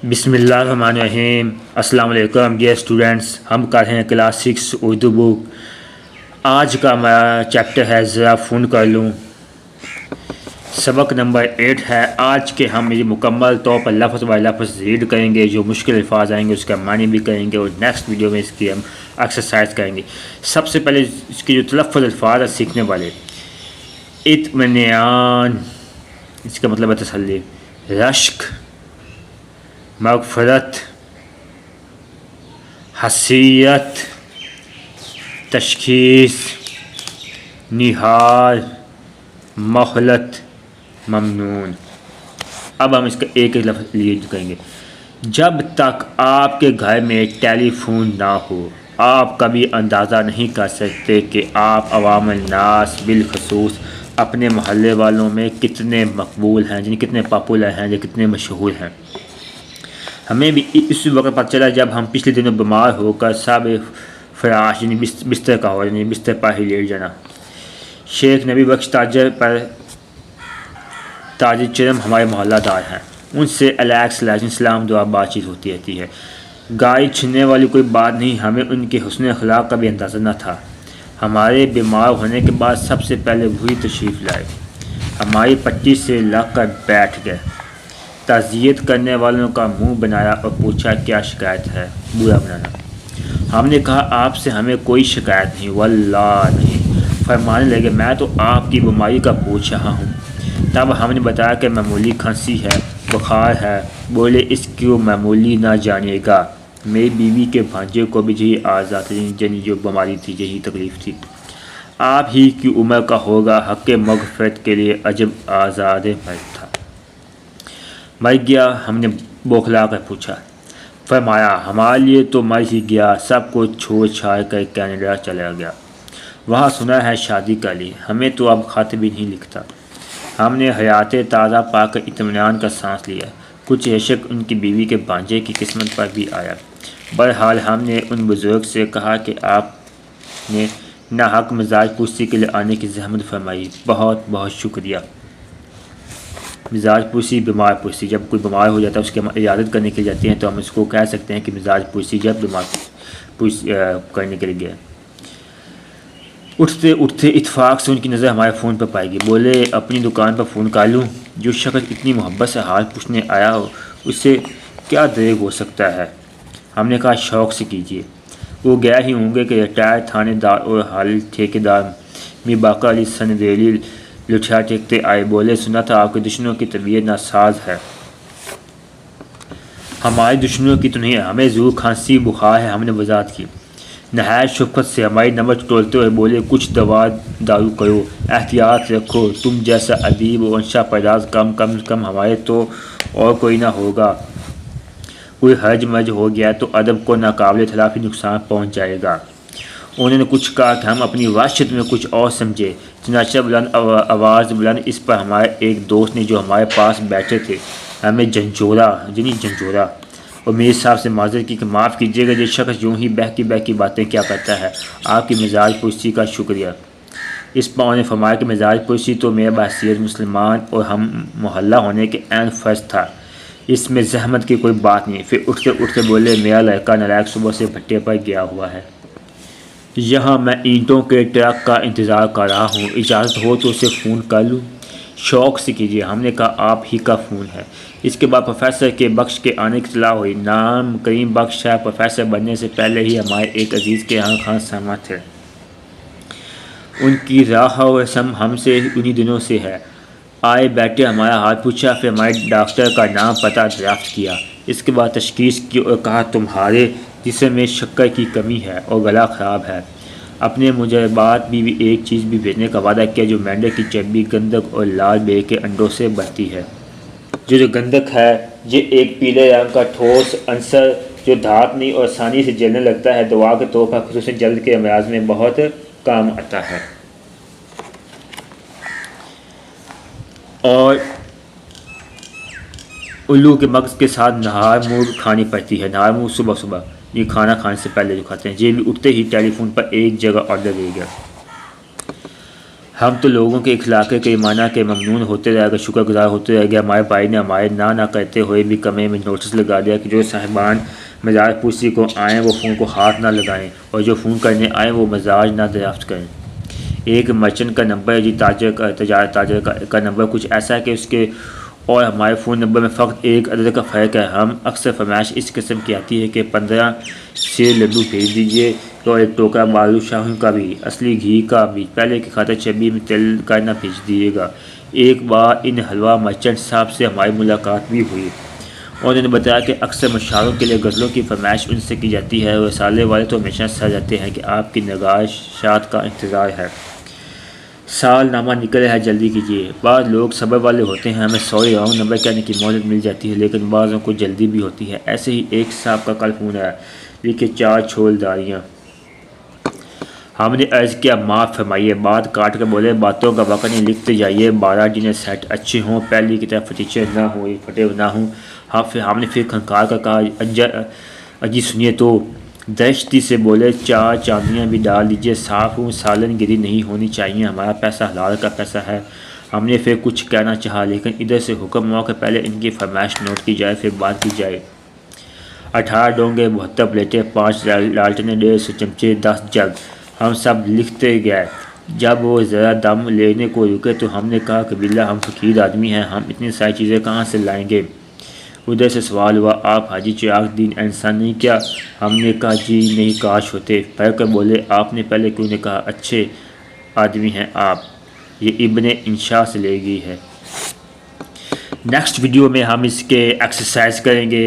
بسم اللہ الرحمن الرحیم۔ السلام علیکم ڈیئر اسٹوڈنٹس، ہم کر رہے ہیں کلاس 6 اردو بک۔ آج کا ہمارا چیپٹر ہے ذرا فون کر لوں، سبق نمبر 8 ہے۔ آج کے ہم یہ مکمل طور پر لفظ بائی لفظ ریڈ کریں گے، جو مشکل الفاظ آئیں گے اس کا معنی بھی کریں گے، اور نیکسٹ ویڈیو میں اس کی ہم ایکسرسائز کریں گے۔ سب سے پہلے اس کے جو تلفظ الفاظ ہیں سیکھنے والے، اطمینان اس کا مطلب ہے تسلی، رشک مغفرت، حیثیت تشخیص، نہار مہلت ممنون۔ اب ہم اس کا ایک ایک لفظ لیڈ کریں گے۔ جب تک آپ کے گھر میں ٹیلی فون نہ ہو، آپ کبھی اندازہ نہیں کر سکتے کہ آپ عوام الناس بالخصوص اپنے محلے والوں میں کتنے مقبول ہیں، یعنی کتنے پاپولر ہیں یا کتنے مشہور ہیں۔ ہمیں بھی اس وقت پتہ چلا جب ہم پچھلے دنوں بیمار ہو کر سب فراش یعنی بستر کا ہو، یعنی بستر پر ہی لیٹ جانا۔ شیخ نبی بخش تاجر چرم ہمارے محلہ دار ہیں، ان سے علیہ السلام دعا بات چیت ہوتی رہتی ہے۔ گائے چھننے والی کوئی بات نہیں، ہمیں ان کے حسن اخلاق کا بھی اندازہ نہ تھا۔ ہمارے بیمار ہونے کے بعد سب سے پہلے وہی تشریف لائے، ہماری پٹی سے لگ کر بیٹھ گئے، تعزیت کرنے والوں کا منہ بنایا اور پوچھا کیا شکایت ہے؟ برا بنانا۔ ہم نے کہا آپ سے ہمیں کوئی شکایت نہیں، واللہ نہیں۔ فرمانے لگے میں تو آپ کی بیماری کا پوچھ رہا ہوں۔ تب ہم نے بتایا کہ معمولی کھانسی ہے، بخار ہے۔ بولے اس کو معمولی نہ جانیے گا، میری بیوی کے بھانجے کو بھی یہی آزاد یعنی جو بیماری تھی، یہی تکلیف تھی، آپ ہی کی عمر کا ہوگا، حق مغفرت کے لیے عجب آزاد مرد تھا۔ مر گیا؟ ہم نے بوکھلا کر پوچھا۔ فرمایا ہمارے لیے تو مر ہی گیا، سب کو چھوڑ چھاڑ کر کینیڈا چلا گیا، وہاں سنا ہے شادی کر لی، ہمیں تو اب خط بھی نہیں لکھتا۔ ہم نے حیات تازہ پا کر اطمینان کا سانس لیا، کچھ عشق ان کی بیوی کے بھانجے کی قسمت پر بھی آیا۔ بہرحال ہم نے ان بزرگ سے کہا کہ آپ نے ناحق مزاج پرسی کے لیے آنے کی زحمت فرمائی، بہت بہت شکریہ۔ مزاج پرسی، بیمار پرسی، جب کوئی بیمار ہو جاتا ہے اس کی ہم عیادت کرنے کے لیے جاتے ہیں تو ہم اس کو کہہ سکتے ہیں کہ مزاج پرسی جب بیمار پرسی کرنے کے لیے گئے۔ اٹھتے اٹھتے اتفاق سے ان کی نظر ہمارے فون پر پائے گی۔ بولے اپنی دکان پر فون کر لوں؟ جو شخص اتنی محبت سے حال پوچھنے آیا ہو اس سے کیا دریغ ہو سکتا ہے؟ ہم نے کہا شوق سے کیجیے۔ وہ گیا ہی ہوں گے کہ ریٹائر تھانے دار اور حال ٹھیکیدار میر باقر علی سندیلی لٹھیا ٹیکتے آئے۔ بولے سنا تھا آپ کے دشمنوں کی طبیعت ناساز ہے۔ ہمارے دشمنوں کی تو نہیں ہے، ہمیں ضرور کھانسی بخار ہے، ہم نے وضاحت کی۔ نہایت شفقت سے ہماری نمبر ٹٹولتے ہوئے بولے کچھ دوا دارو کرو، احتیاط رکھو، تم جیسا ادیب و انشا پرداز کم ہمارے تو اور کوئی نہ ہوگا، کوئی حرج مرج ہو گیا تو ادب کو ناقابل تلافی نقصان پہنچ جائے گا۔ انہوں نے کچھ کہا کہ ہم اپنی وحشت میں کچھ اور سمجھے، چنانچہ بلند آواز بلند اس پر ہمارے ایک دوست نے جو ہمارے پاس بیٹھے تھے ہمیں جھنجھوڑا اور میر صاحب سے معذرت کی کہ معاف کیجیے گا، یہ شخص یوں ہی بہکی باتیں کیا کرتا ہے، آپ کی مزاج پرسی کا شکریہ۔ اس پر انہوں نے فرمایا کہ مزاج پرسی تو میرا بحیثیت مسلمان اور ہم محلہ ہونے کے عین فرض تھا، اس میں زحمت کی کوئی بات نہیں۔ پھر اٹھتے اٹھتے بولے میرا لڑکا نالائق صبح سے بھٹے پر گیا ہوا ہے، یہاں میں اینٹوں کے ٹرک کا انتظار کر رہا ہوں، اجازت ہو تو اسے فون کر لوں؟ شوق سے کیجیے۔ ہم نے کہا آپ ہی کا فون ہے۔ اس کے بعد پروفیسر کے بخش کے آنے کی اطلاع ہوئی۔ نام کریم بخش ہے، پروفیسر بننے سے پہلے ہی ہمارے ایک عزیز کے یہاں خان سامہ تھے، ان کی راہ و رسم ہم سے انہی دنوں سے ہے۔ آئے بیٹھے ہمارا حال پوچھا، پھر ہمارے ڈاکٹر کا نام پتہ دریافت کیا، اس کے بعد تشخیص کی اور کہا تمہارے جسم میں شکر کی کمی ہے اور گلا خراب ہے۔ اپنے مجربات بھی ایک چیز بھی بھیجنے کا وعدہ کیا جو مینڈک کی چربی، گندک اور لال بے کے انڈوں سے بڑھتی ہے۔ جو گندک ہے یہ ایک پیلے رنگ کا ٹھوس عنصر جو دھات نہیں اور آسانی سے جلنے لگتا ہے، دوا کے طور پر خصوصاً جلد کے امراض میں بہت کام آتا ہے، اور الو کے مغز کے ساتھ نہار منہ کھانی پڑتی ہے۔ نہار منہ صبح یہ کھانا کھانے سے پہلے جو کھاتے ہیں۔ یہ بھی اٹھتے ہی ٹیلی فون پر ایک جگہ آرڈر دے گیا۔ ہم تو لوگوں کے اخلاق کریمانہ کے ممنون ہوتے رہ گئے، شکر گزار ہوتے رہ گئے۔ ہمارے بھائی نے ہمارے نہ کرتے ہوئے بھی کمرے میں نوٹس لگا دیا کہ جو صاحبان مزاج پرسی کو آئیں وہ فون کو ہاتھ نہ لگائیں، اور جو فون کرنے آئیں وہ مزاج نہ دریافت کریں۔ ایک مرچنٹ کا نمبر ہے جی، تاجر کا نمبر کچھ ایسا ہے کہ اس کے اور ہمارے فون نمبر میں فقط ایک عدد کا فرق ہے۔ ہم اکثر فرمائش اس قسم کی آتی ہے کہ 15 سے لڈو بھیج دیجیے، اور ایک ٹوکرا بادو شاہوں کا بھی، اصلی گھی کا بھی، پہلے کی خاطر چبی میں تل کا نہ بھیج دیجیے گا۔ ایک بار ان حلوہ مرچنٹ صاحب سے ہماری ملاقات بھی ہوئی، اور انہوں نے بتایا کہ اکثر مشاعروں کے لیے غزلوں کی فرمائش ان سے کی جاتی ہے، اور رسالے والے تو ہمیشہ سہ جاتے ہیں کہ آپ کی نگاشات کا انتظار ہے، سال نامہ نکل ہے، جلدی کیجیے۔ بعض لوگ صبر والے ہوتے ہیں، ہمیں سوری رانگ نمبر کہنے کی مہلت مل جاتی ہے، لیکن بعضوں کو جلدی بھی ہوتی ہے۔ ایسے ہی ایک صاحب کا کل فون ہے، لکھے 4 چھولداریاں۔ ہم نے عرض کیا معاف فرمائیے، بات کاٹ کر بولے باتوں کا وقت نہیں، لکھتے جائیے 12 ڈنر سیٹ اچھے ہوں، پہلی کی طرف ٹیچر نہ ہوں، پھٹے نہ ہوں۔ ہم نے پھر کھنکار کا کہا اجی سنیے تو، درشتی سے بولے 4 چاندیاں بھی ڈال دیجیے، صاف ہوں، سالن گری نہیں ہونی چاہیے، ہمارا پیسہ حلال کا پیسہ ہے۔ ہم نے پھر کچھ کہنا چاہا، لیکن ادھر سے حکم ہوا کہ پہلے ان کی فرمائش نوٹ کی جائے، پھر بات کی جائے۔ 18 ڈونگے، 72 پلیٹیں، 5 لالٹنیں، 150 چمچے، 10 جگ۔ ہم سب لکھتے گئے۔ جب وہ ذرا دم لینے کو رکے تو ہم نے کہا قبیلہ ہم فقیر آدمی ہیں، ہم اتنی ساری چیزیں کہاں سے لائیں گے؟ ادھر سے سوال ہوا آپ حاجی چراغ دین انسان نہیں کیا؟ ہم نے کہا جی نہیں کاش ہوتے۔ پڑھ کر بولے آپ نے پہلے کیوں نے کہا اچھے آدمی ہیں آپ؟ یہ ابن انشا سے لے گئی ہے۔ نیکسٹ ویڈیو میں ہم اس کے ایکسرسائز کریں گے۔